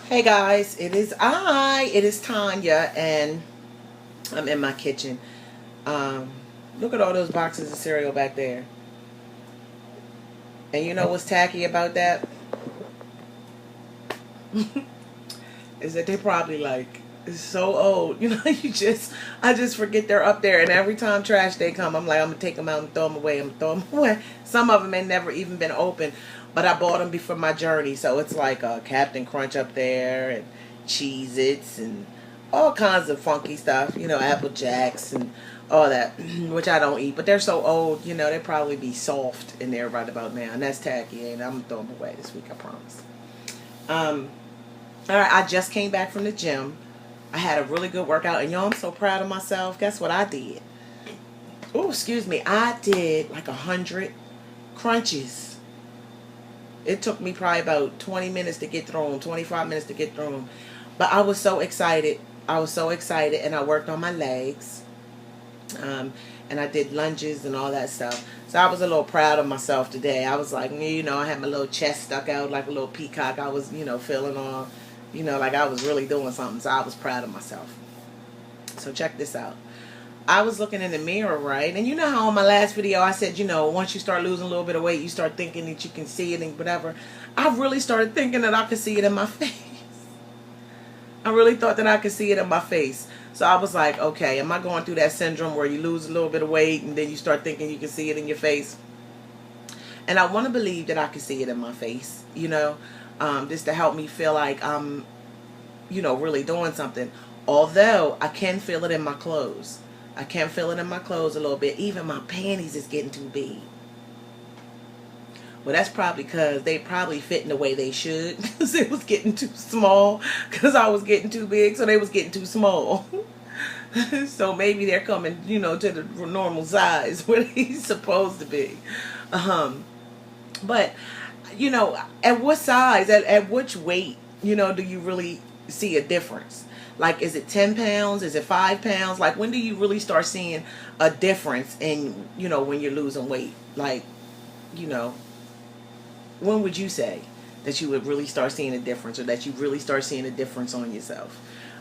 Hey guys, it is Tanya, and I'm in my kitchen. Um, Look at all those boxes of cereal back there. And you know what's tacky about that? Is that they probably like it's so old. I just forget they're up there, and every time trash day come, I'm like, I'm gonna take them out and throw them away. I'm gonna throw them away. Some of them ain't never even been open, but I bought them before my journey, so it's like Captain Crunch up there, and Cheez-Its, and all kinds of funky stuff. Apple Jacks and all that, which I don't eat, but they're so old. They probably be soft in there right about now, and that's tacky. And I'm gonna throw them away this week, I promise. Um, all right, I just came back from the gym. I had a really good workout, and y'all, I'm so proud of myself. Guess what I did? Oh, excuse me. I did like 100 crunches. It took me probably about 20 minutes to get through them, 25 minutes to get through them. But I was so excited. I was so excited, and I worked on my legs. Um, and I did lunges and all that stuff. So I was a little proud of myself today. I was like, I had my little chest stuck out like a little peacock. I was, feeling all, like I was really doing something. So I was proud of myself. So check this out. I was looking in the mirror, right? And you know how on my last video I said, once you start losing a little bit of weight, you start thinking that you can see it and whatever. I really started thinking that I could see it in my face. I really thought that I could see it in my face. So I was like, okay, am I going through that syndrome where you lose a little bit of weight and then you start thinking you can see it in your face? And I want to believe that I can see it in my face, just to help me feel like I'm, really doing something. Although I can feel it in my clothes. I can feel it in my clothes a little bit. Even my panties is getting too big. Well, that's probably because they probably fitting the way they should. Because it was getting too small. Because I was getting too big, so they was getting too small. So maybe they're coming, to the normal size where they're supposed to be. Um, but, at what size, at which weight, do you really see a difference? Like, is it 10 pounds? Is it 5 pounds? Like, when do you really start seeing a difference in, when you're losing weight? Like, you know, when would you say that you would really start seeing a difference, or that you really start seeing a difference on yourself?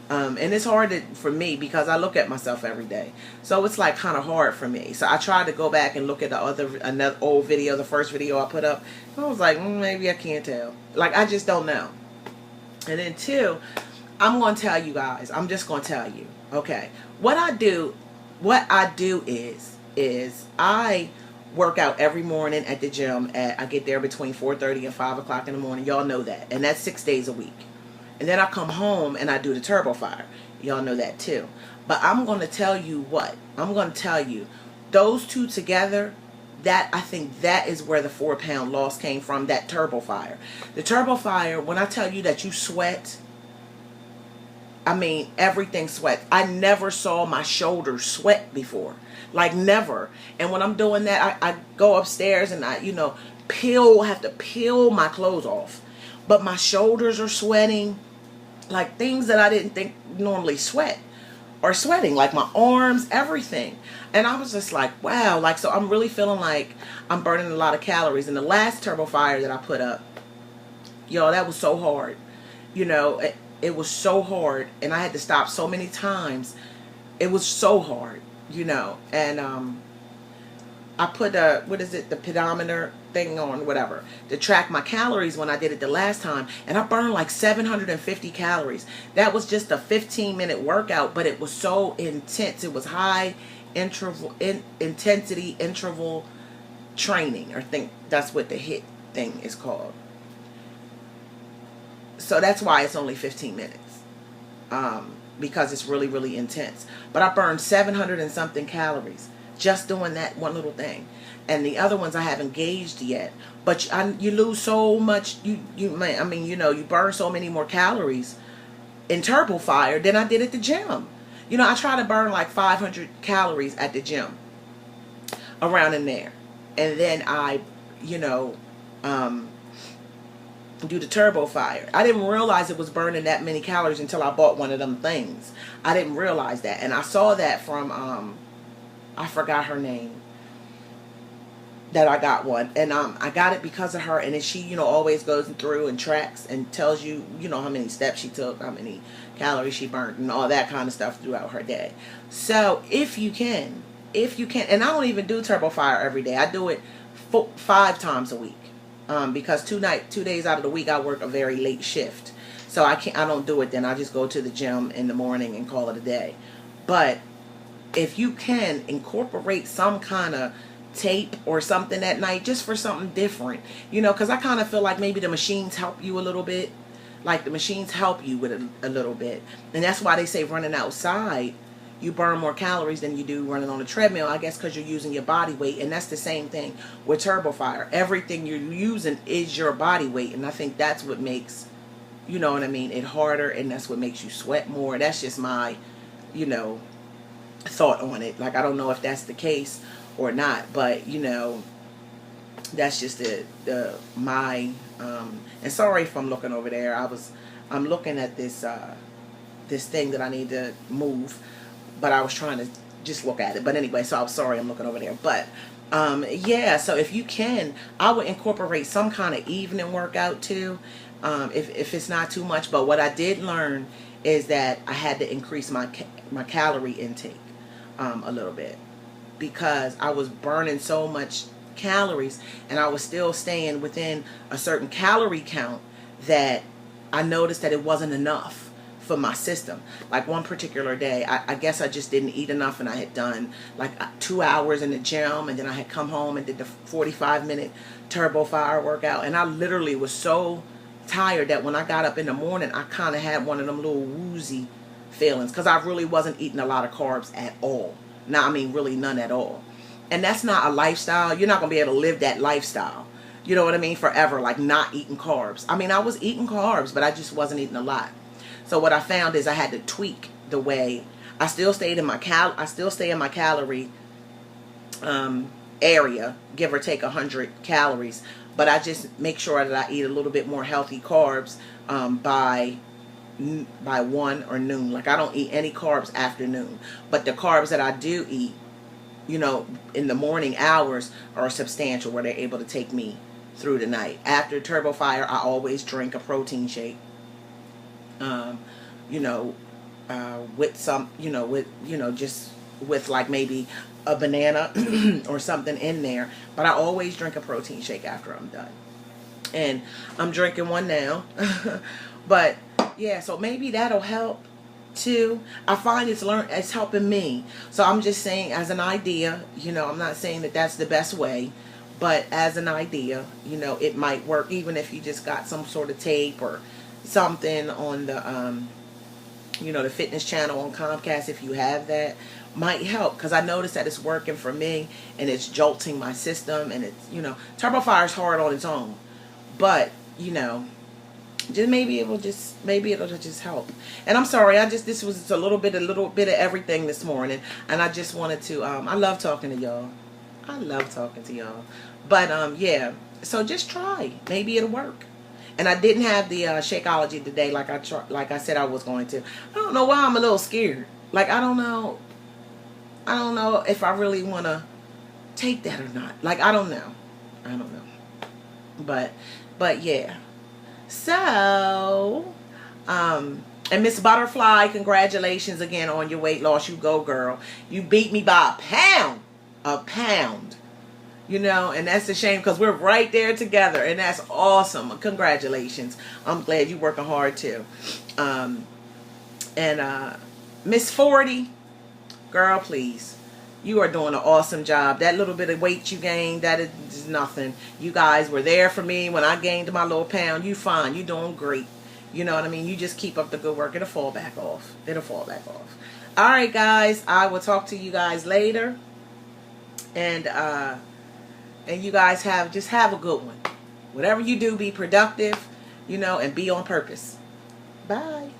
And it's hard for me because I look at myself every day. So it's like kind of hard for me. So I tried to go back and look at another old video, the first video I put up. I was like, maybe I can't tell. Like, I just don't know. And then two, I'm going to tell you guys. I'm just going to tell you. Okay. What I do is I work out every morning at the gym. I get there between 4:30 and 5 o'clock in the morning. Y'all know that. And that's 6 days a week. And then I come home and I do the Turbo Fire. Y'all know that too. But I'm going to tell you what. I'm going to tell you. Those two together, I think that is where the 4-pound loss came from, that Turbo Fire. The Turbo Fire, when I tell you that you sweat, I mean, everything sweats. I never saw my shoulders sweat before. Like, never. And when I'm doing that, I go upstairs and I, have to peel my clothes off. But my shoulders are sweating. Like, things that I didn't think normally sweat are sweating. Like, my arms, everything. And I was just like, wow. Like, so I'm really feeling like I'm burning a lot of calories. And the last Turbo Fire that I put up, that was so hard. It was so hard, and I had to stop so many times. It was so hard, and I put the pedometer thing on, whatever, to track my calories when I did it the last time, and I burned like 750 calories. That was just a 15-minute workout, but it was so intense. It was high intensity interval training, or think that's what the HIIT thing is called. So that's why it's only 15 minutes. Because it's really, really intense. But I burned 700 and something calories just doing that one little thing. And the other ones I haven't gauged yet. But you lose so much. You burn so many more calories in Turbo Fire than I did at the gym. I try to burn like 500 calories at the gym. Around in there. And then I, do the Turbo Fire. I didn't realize it was burning that many calories until I bought one of them things. I didn't realize that. And I saw that from, I forgot her name. that I got one, and I got it because of her. And then she, always goes through and tracks and tells you, how many steps she took, how many calories she burnt, and all that kind of stuff throughout her day. So if you can, and I don't even do Turbo Fire every day. I do it 5 times a week, because 2 days out of the week I work a very late shift, so I don't do it then. I just go to the gym in the morning and call it a day. But if you can incorporate some kind of tape or something at night, just for something different, because I kind of feel like maybe the machines help you a little bit. Like the machines help you with a little bit. And that's why they say running outside, you burn more calories than you do running on a treadmill, I guess, because you're using your body weight. And that's the same thing with Turbo Fire. Everything you're using is your body weight. And I think that's what makes, it harder, and that's what makes you sweat more. That's just my, thought on it. Like, I don't know if that's the case or not, but that's just my and sorry if I'm looking over there. I'm looking at this this thing that I need to move, but I was trying to just look at it. But anyway, so I'm sorry I'm looking over there. But yeah, so if you can, I would incorporate some kind of evening workout too, if it's not too much. But what I did learn is that I had to increase my calorie intake a little bit, because I was burning so much calories and I was still staying within a certain calorie count that I noticed that it wasn't enough for my system. Like one particular day, I guess I just didn't eat enough, and I had done like 2 hours in the gym, and then I had come home and did the 45-minute Turbo Fire workout, and I literally was so tired that when I got up in the morning, I kind of had one of them little woozy feelings, because I really wasn't eating a lot of carbs at all. Now, I mean, really none at all. And that's not a lifestyle. You're not going to be able to live that lifestyle, you know what I mean, forever, like not eating carbs. I mean, I was eating carbs, but I just wasn't eating a lot. So what I found is I had to tweak the way I still stayed in my calorie area, give or take 100 calories, but I just make sure that I eat a little bit more healthy carbs by 1 or noon. Like, I don't eat any carbs after noon, but the carbs that I do eat, in the morning hours are substantial, where they're able to take me through the night. After Turbo Fire, I always drink a protein shake, with some, just with like maybe a banana or something in there. But I always drink a protein shake after I'm done. And I'm drinking one now. But yeah, so maybe that'll help too. I find it's helping me. So I'm just saying, as an idea, I'm not saying that that's the best way, but as an idea, it might work, even if you just got some sort of tape or something on the the fitness channel on Comcast. If you have that, might help, because I noticed that it's working for me, and it's jolting my system. And it's, Turbo Fire is hard on its own, but just maybe it'll just help. And I'm sorry, this was a little bit of everything this morning, and I just wanted to I love talking to y'all. But yeah, so just try, maybe it'll work. And I didn't have the Shakeology today, like I said I was going to. I don't know why I'm a little scared. Like, I don't know if I really want to take that or not. Like, I don't know. But yeah. So, and Miss Butterfly, congratulations again on your weight loss. You go, girl. You beat me by a pound. And that's a shame, because we're right there together, and that's awesome. Congratulations. I'm glad you're working hard too. And Miss 40, girl, please. You are doing an awesome job. That little bit of weight you gained, that is nothing. You guys were there for me when I gained my little pound. You fine. You doing great. You know what I mean? You just keep up the good work. It'll fall back off. All right, guys. I will talk to you guys later. And you guys have a good one. Whatever you do, be productive, and be on purpose. Bye.